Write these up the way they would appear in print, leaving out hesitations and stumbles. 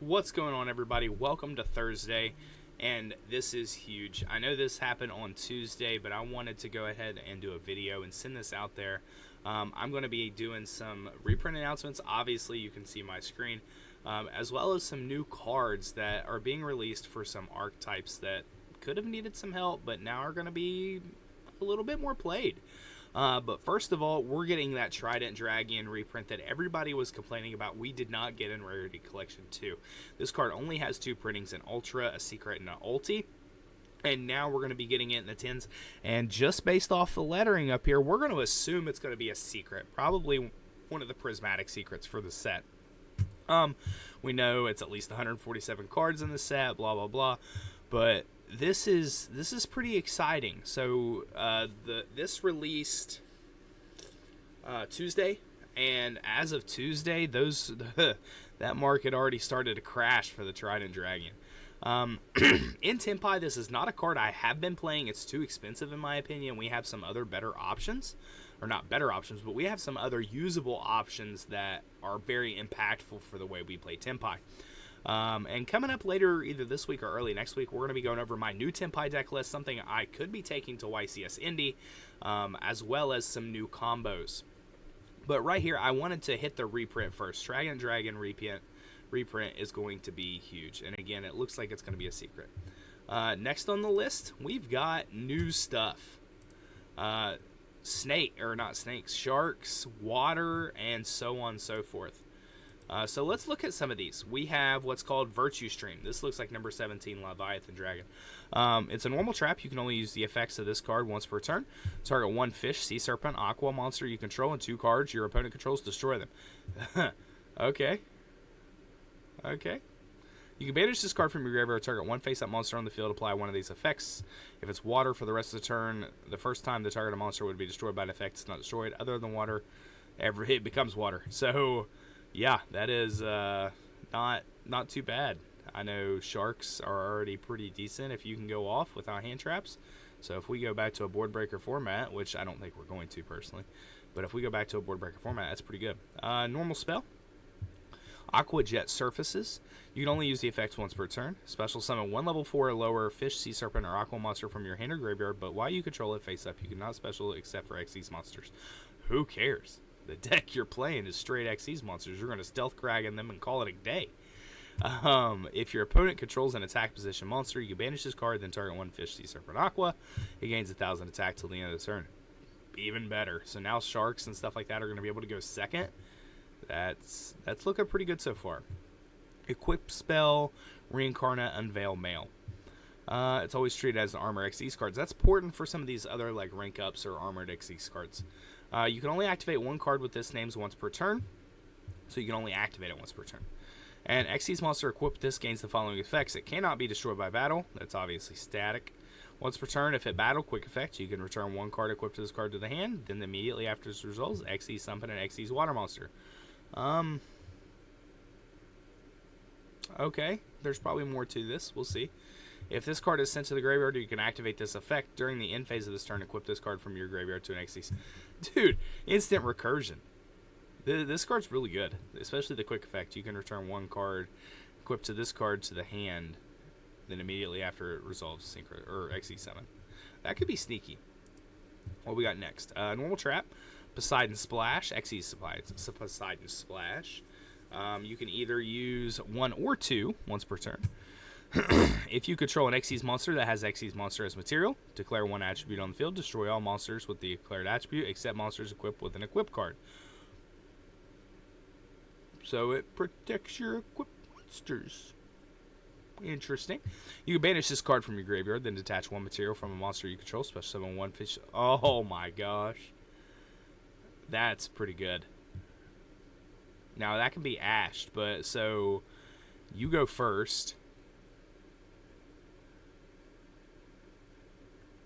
What's going on, everybody? Welcome to Thursday, and this is huge. I know this happened on Tuesday, but I wanted to go ahead and do a video and send this out there. I'm going to be doing some reprint announcements. Obviously, you can see my screen, as well as some new cards that are being released for some archetypes that could have needed some help, but now are going to be a little bit more played. But first of all, we're getting that Trident Dragon reprint that everybody was complaining about we did not get in Rarity Collection 2. This card only has 2 printings, an Ultra, a Secret, and an Ulti. And now we're going to be getting it in the 10s. And just based off the lettering up here, we're going to assume it's going to be a Secret. Probably one of the prismatic secrets for the set. We know it's at least 147 cards in the set, blah, blah, blah. But this is pretty exciting. So this released Tuesday, and as of Tuesday, that market already started to crash for the Trident Dragon. In Tenpai, this is not a card I have been playing. It's too expensive in my opinion. We have some other better options, or not better options, but we have some other usable options that are very impactful for the way we play Tenpai. And coming up later, either this week or early next week, we're going to be going over my new Tenpai deck list, something I could be taking to YCS Indy, as well as some new combos. But right here, I wanted to hit the reprint first. TRIDENT Dragon reprint is going to be huge. And again, it looks like it's going to be a secret. Next on the list, we've got new stuff. Sharks, water, and so on and so forth. So let's look at some of these. We have what's called Virtue Stream. This looks like number 17, Leviathan Dragon. It's a normal trap. You can only use the effects of this card once per turn. Target 1 fish, sea serpent, aqua monster you control, and 2 cards your opponent controls. Destroy them. Okay. You can banish this card from your graveyard. Target 1 face-up monster on the field. Apply one of these effects. If it's water for the rest of the turn, the first time the target monster would be destroyed by an effect, it's not destroyed. Other than water, it becomes water. So yeah, that is not too bad. I know sharks are already pretty decent if you can go off without hand traps. So if we go back to a board breaker format, which I don't think we're going to personally, but if we go back to a board breaker format, that's pretty good. Normal spell. Aqua Jet Surfaces. You can only use the effects once per turn. Special summon 1 level 4 or lower fish, sea serpent, or aqua monster from your hand or graveyard, but while you control it face up, you cannot special except for Xyz monsters. Who cares? The deck you're playing is straight Xyz monsters. You're going to stealth Kragan them and call it a day. If your opponent controls an attack position monster, you can banish this card, then target 1 fish, sea serpent, aqua. It gains 1,000 attack till the end of the turn. Even better. So now sharks and stuff like that are going to be able to go second. That's looking pretty good so far. Equip spell, Reincarnate, Unveil Mail. It's always treated as an Armor Xyz cards. That's important for some of these other like rank ups or Armored Xyz cards. You can only activate 1 card with this names once per turn, so you can only activate it once per turn. And Xyz monster equipped with this gains the following effects. It cannot be destroyed by battle. That's obviously static. Once per turn, if it battle, quick effect, you can return 1 card equipped to this card to the hand. Then immediately after this resolves, Xyz summon an Xyz water monster. Okay, there's probably more to this. We'll see. If this card is sent to the graveyard, you can activate this effect during the end phase of this turn. Equip this card from your graveyard to an Xyz. Dude, instant recursion. This card's really good, especially the quick effect. You can return 1 card equipped to this card to the hand, then immediately after it resolves Synchro or Xyz summon. That could be sneaky. What we got next? Normal trap, Poseidon Splash, Xyz Poseidon Splash. You can either use 1 or 2 once per turn. If you control an Xyz monster that has Xyz monster as material, declare 1 attribute on the field, destroy all monsters with the declared attribute, except monsters equipped with an equip card. So it protects your equipped monsters. Interesting. You can banish this card from your graveyard, then detach 1 material from a monster you control, special summon 1 fish. Oh my gosh. That's pretty good. Now that can be ashed, but so you go first.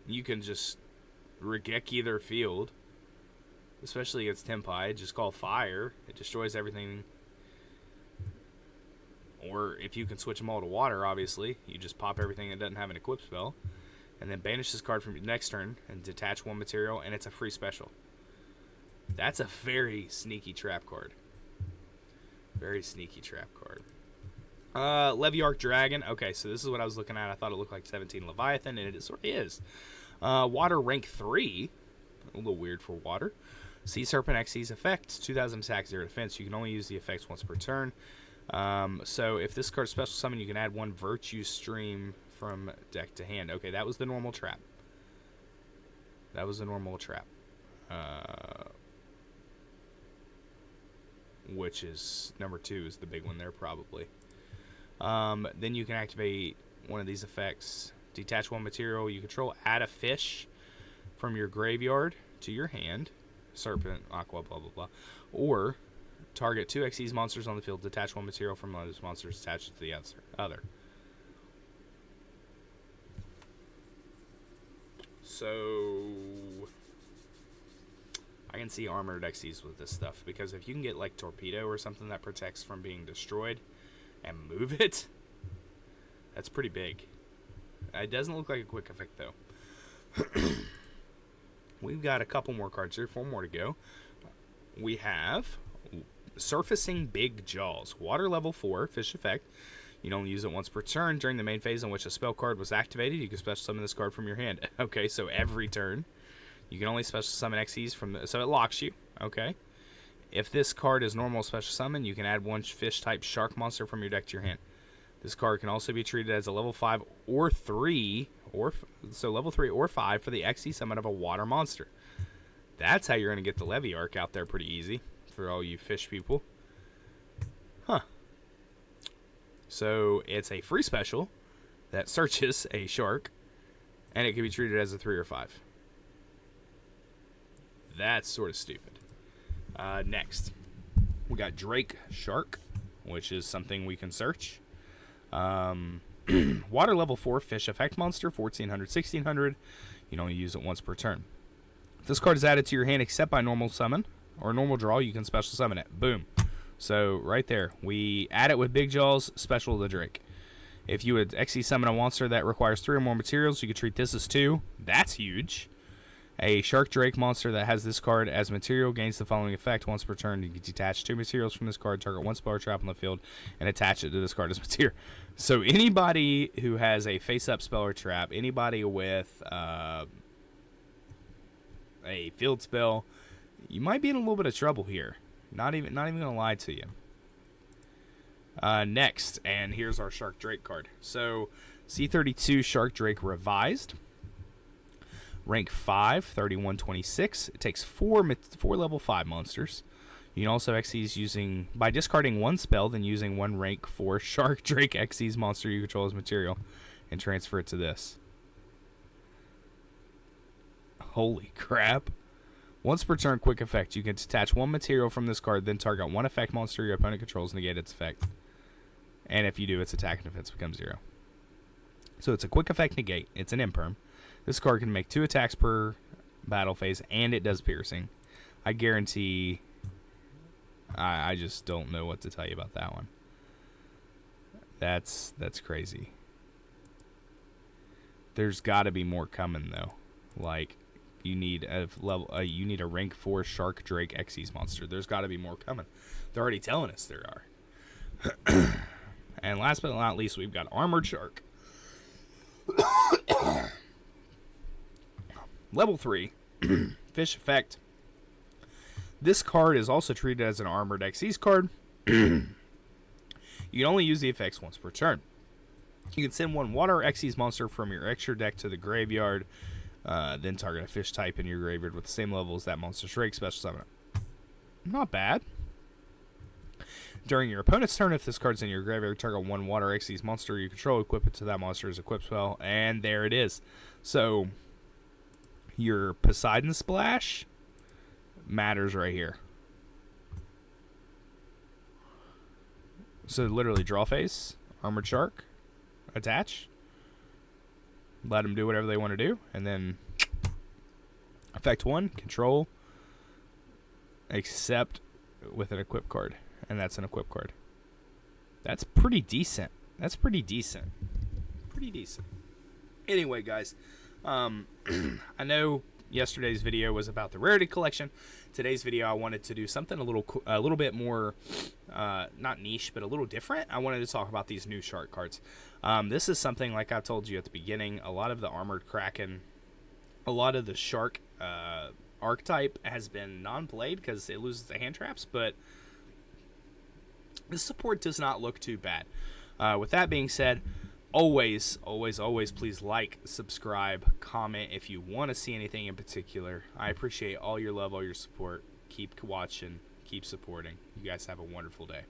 You can just Regeki their field, especially against Tenpai. Just call fire. It destroys everything. Or if you can switch them all to water, obviously, you just pop everything that doesn't have an equip spell, and then banish this card from your next turn and detach 1 material, and it's a free special. That's a very sneaky trap card. Very sneaky trap card. Leviarch Dragon. Okay, so this is what I was looking at. I thought it looked like 17 Leviathan, and it sort of is. Water rank 3. A little weird for water. Sea Serpent XC's effect. 2,000 attack, 0 defense. You can only use the effects once per turn. So if this card's special summon, you can add 1 Virtue Stream from deck to hand. Okay, that was the normal trap. That was the normal trap. Which is number 2 is the big one there, probably. Then you can activate one of these effects. Detach 1 material you control. Add a fish from your graveyard to your hand. Serpent, Aqua, blah, blah, blah. Or target 2 Xyz monsters on the field. Detach 1 material from one of those monsters. Attach it to the other. So I can see armored Xyz with this stuff. Because if you can get like Torpedo or something that protects from being destroyed and move it, that's pretty big. It doesn't look like a quick effect, though. We've got a couple more cards here. 4 more to go. We have Surfacing Big Jaws. Water level 4, fish effect. You can only use it once per turn. During the main phase in which a spell card was activated, you can special summon this card from your hand. Okay, so every turn. You can only special summon Xyz from so it locks you. Okay. If this card is normal special summon, you can add 1 fish-type shark monster from your deck to your hand. This card can also be treated as a level 5 or 3, so level 3 or 5 for the Xyz summon of a water monster. That's how you're going to get the Leviarch out there pretty easy for all you fish people. Huh. So it's a free special that searches a shark, and it can be treated as a 3 or 5. That's sort of stupid. Next, we got Drake Shark, which is something we can search. Water level 4 fish effect monster, 1400, 1600. You can only use it once per turn. If this card is added to your hand except by normal summon or normal draw, you can special summon it. Boom. So right there, we add it with Big Jaws, special the Drake. If you would Xyz summon a monster that requires 3 or more materials, you could treat this as 2. That's huge. A Shark Drake monster that has this card as material gains the following effect once per turn. You can detach 2 materials from this card, target 1 spell or trap on the field, and attach it to this card as material. So anybody who has a face-up spell or trap, anybody with a field spell, you might be in a little bit of trouble here. Not even gonna lie to you. Next, and here's our Shark Drake card. So C32 Shark Drake revised. Rank 5, 3126. It takes 4 level 5 monsters. You can also Xyz using, by discarding 1 spell, then using 1 rank 4 Shark Drake Xyz monster you control as material, and transfer it to this. Holy crap. Once per turn, quick effect. You can detach 1 material from this card, then target 1 effect monster your opponent controls, negate its effect. And if you do, its attack and defense becomes 0. So it's a quick effect negate. It's an imperm. This card can make 2 attacks per battle phase, and it does piercing. I guarantee... I just don't know what to tell you about that one. That's crazy. There's got to be more coming, though. Like, you need a rank 4 Shark Drake Xyz monster. There's got to be more coming. They're already telling us there are. And last but not least, we've got Armored Shark. Level 3, fish effect. This card is also treated as an armored Xyz card. You can only use the effects once per turn. You can send 1 water Xyz monster from your extra deck to the graveyard, then target a fish type in your graveyard with the same level as that monster's rank, special summon it. Not bad. During your opponent's turn, if this card's in your graveyard, target 1 water Xyz monster you control, equip it to that monster's equip spell, and there it is. So your Poseidon Splash matters right here. So literally draw phase, Armored Shark, attach, let them do whatever they want to do, and then effect 1, control, except with an equip card, and that's an equip card. That's pretty decent. That's pretty decent. Pretty decent. Anyway, guys, I know Yesterday's video was about the rarity collection. Today's video, I wanted to do something a little bit more, not niche, but a little different. I wanted to talk about these new shark cards. This is something, like I told you at the beginning, a lot of the Armored Kraken, a lot of the shark archetype has been non-played because it loses the hand traps, but the support does not look too bad. With that being said, always, please like, subscribe, comment if you want to see anything in particular. I appreciate all your love, all your support. Keep watching, keep supporting. You guys have a wonderful day.